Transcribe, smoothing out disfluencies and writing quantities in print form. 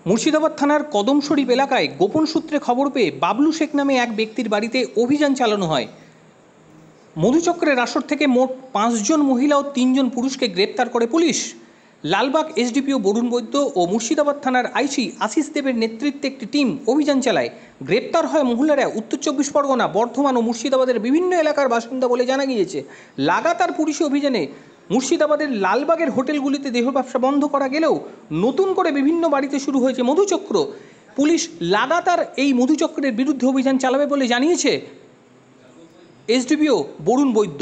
মুর্শিদাবাদ থানার কদম শরীফ এলাকায় গোপন সূত্রে খবর পেয়ে বাবলু শেখ নামে এক ব্যক্তির বাড়িতে অভিযান চালানো হয়। মধুচক্রের আসর থেকে মোট 5 জন মহিলা ও 3 জন পুরুষকে গ্রেপ্তার করে পুলিশ। লালবাগ এসডিপিও বরুণ বৈদ্য ও মুর্শিদাবাদ থানার আইসি আশিস দেবের নেতৃত্বে একটি টিম অভিযান চালায়। গ্রেপ্তার হয় মহিলারা উত্তর 24 পরগনা, বর্ধমান ও মুর্শিদাবাদের বিভিন্ন এলাকার বাসিন্দা বলে জানা গিয়েছে। লাগাতার পুলিশি অভিযানে মুর্শিদাবাদের লালবাগের হোটেলগুলিতে দেহ ব্যবসা বন্ধ করা গেলেও নতুন করে বিভিন্ন বাড়িতে শুরু হয়েছে মধুচক্র। পুলিশ লাগাতার এই মধুচক্রের বিরুদ্ধে অভিযান চালাবে বলে জানিয়েছে এসডিপিও বরুণ বৈদ্য।